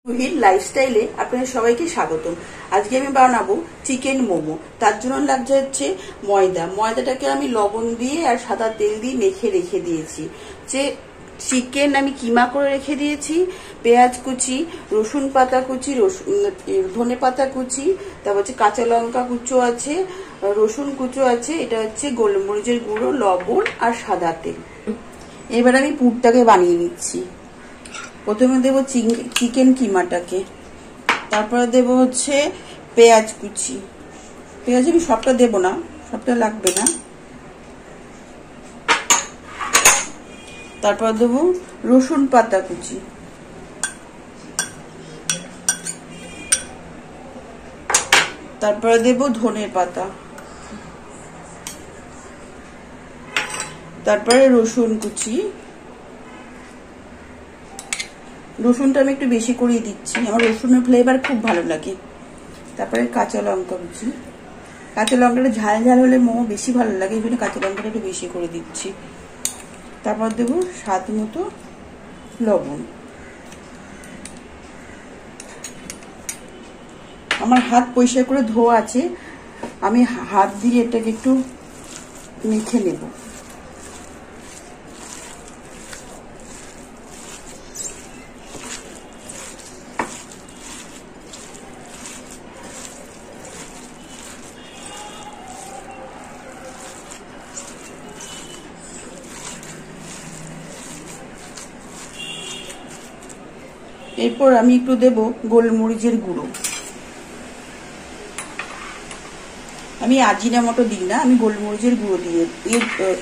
রুহির লাইফস্টাইলে আপনাদের সবাইকে স্বাগতম। আজকে আমি বানাবো চিকেন মোমো। তার জন্য লাগছে হচ্ছে ময়দাটাকে আমি লবণ দিয়ে আর সাদা তেল দিয়ে মেখে রেখে দিয়েছি। যে চিকেন আমি কিমা করে রেখে দিয়েছি, পেঁয়াজ কুচি, রসুন পাতা কুচি, ধনে পাতা কুচি, তারপর হচ্ছে কাঁচা লঙ্কা কুচো আছে, রসুন কুচো আছে, এটা হচ্ছে গোলমরিচের গুঁড়ো, লবণ আর সাদা তেল। এবার আমি পুরটাকে বানিয়ে নিচ্ছি। প্রথমে দেব চিকেন কিমাটাকে, তারপরে দেব হচ্ছে পেঁয়াজ কুচি। পেঁয়াজ আমি সবটা দেব না, সবটা লাগবে না। তারপর দেব রসুন পাতা কুচি, তারপরে দেব ধনে পাতা, তারপরে রসুন কুচি। রসুনটা আমি একটু বেশি করে দিচ্ছি, আমার রসুনের ফ্লেভার খুব ভালো লাগে। তারপরে কাঁচা লঙ্কা কুচি, কাঁচা লঙ্কাটা ঝাল ঝাল হলে মোমো বেশি ভালো লাগে, এই জন্য কাঁচা লঙ্কাটা একটু বেশি করে দিচ্ছি। তারপর দেবো স্বাদ মতো লবণ। আমার হাত পরিষ্কার করে ধোয়া আছে, আমি হাত দিয়ে এটাকে একটু মেখে নেব। এরপর আমি একটু দেব গোলমরিচের গুঁড়ো। আমি আজিনামোটো দিই না, আমি গোলমরিচের গুঁড়ো দিয়ে,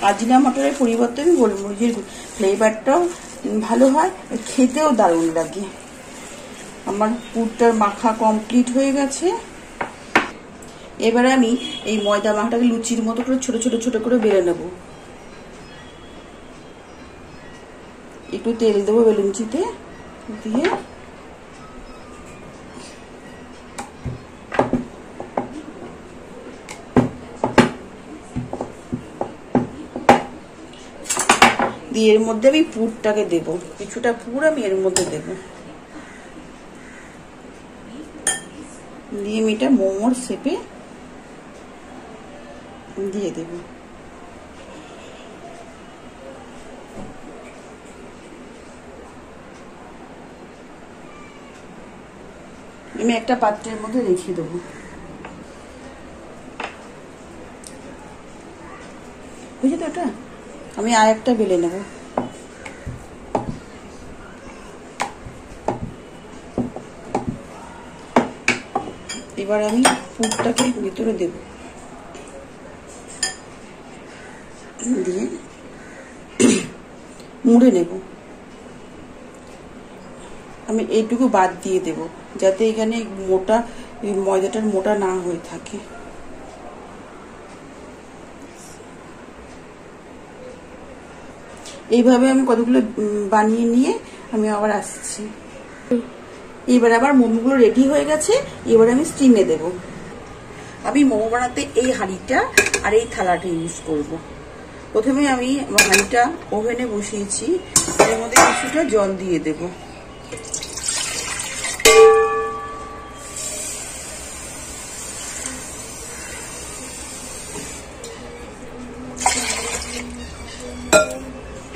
আজিনামোটোর পরিবর্তে আমি গোলমরিচের ফ্লেভারটাও ভালো হয়, খেতেও দারুণ লাগে। আমার পুরটার মাখা কমপ্লিট হয়ে গেছে। এবারে আমি এই ময়দা মাখাটাকে লুচির মতো করে ছোট ছোট ছোট করে বেলে নেব। একটু তেল দেবো বেলুনচিতে দিয়ে এর মধ্যে আমি পুরটাকে দেব, কিছুটা পুর আমি এর মধ্যে দেব, দিয়ে আমি এটা মোমোর শেপে দিয়ে দেব। আমি একটা পাত্রের মধ্যে রেখে দেবো। বুঝলি তো, ওটা আমি আর একটা বেলে নেব। এবার আমি পুরটাকে ভিতরে দেব, দিয়ে মুড়ে নেব। আমি এইটুকু বাদ দিয়ে দেব, যাতে এখানে মোটা ময়দাটার মোটা না হয়ে থাকে। এইভাবে আমি কতগুলো বানিয়ে নিয়ে আমি আবার আসছি। এবার আবার মোমোগুলো রেডি হয়ে গেছে, এবার আমি স্টিমে দেব। আমি মোমো বানাতে এই হাঁড়িটা আর এই থালাটা ইউজ করব। প্রথমে আমি হাঁড়িটা ওভেনে বসিয়েছি, এর মধ্যে কিছুটা জল দিয়ে দেব।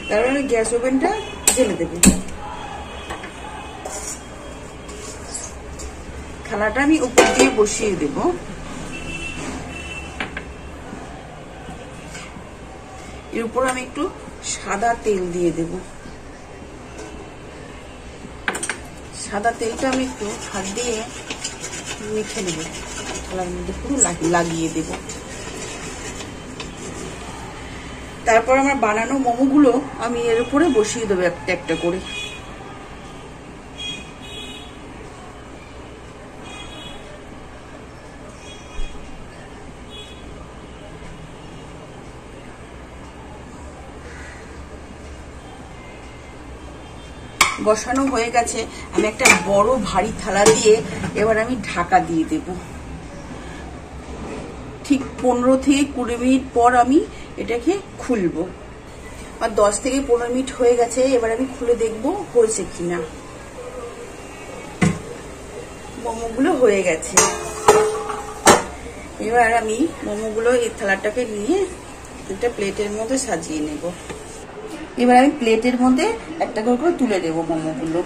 তারপর আমি গ্যাস ওভেনটা জ্বেলে দেব। থালাটা আমি উপর দিয়ে বসিয়ে দেব। এর উপর আমি একটু সাদা তেল দিয়ে দেব। সাদা তেলটা আমি একটু হাত দিয়ে মেখে নেব, থালার মধ্যে পুরো লাগিয়ে দেব। তারপর আমার বানানো মোমোগুলো আমি এর উপরে বসিয়ে দেবো একটা একটা করে। বসানো হয়ে গেছে, আমি একটা বড় ভারী থালা দিয়ে এবার আমি ঢাকা দিয়ে দেব। ঠিক 15 থেকে 20 মিনিট পর আমি এটাকে খুলবো। আর 10 থেকে 15 মিনিট হয়ে গেছে, এবার আমি খুলে দেখবো হয়েছে কিনা। মোমোগুলো হয়ে গেছে। এবার আমি মোমোগুলো এই থালাটাকে নিয়ে একটা প্লেটের মধ্যে সাজিয়ে নেব। এবার আমি প্লেটের মধ্যে একটা করে তুলে দেবো মোমোগুলো।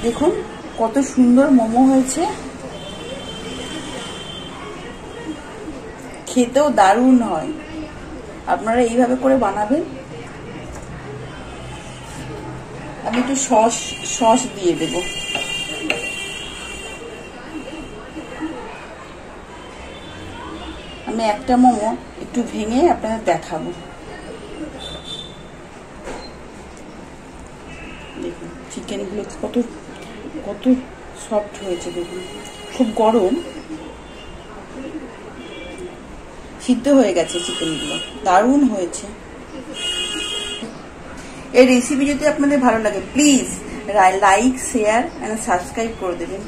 দেখুন কত সুন্দর মোমো হয়েছে, খেতেও দারুণ হয়। আপনারা এইভাবে করে বানাবেন। আমি একটু সস দিয়ে দেব। আমি একটা মোমো একটু ভেঙে আপনাদের দেখাবো। দেখুন চিকেনগুলো কত কত সফট হয়েছে, দেখুন খুব গরম, সিদ্ধ হয়ে গেছে চিকেনগুলো, দারুণ হয়েছে। এই রেসিপি যদি আপনাদের ভালো লাগে please like, share and subscribe করে দেবেন।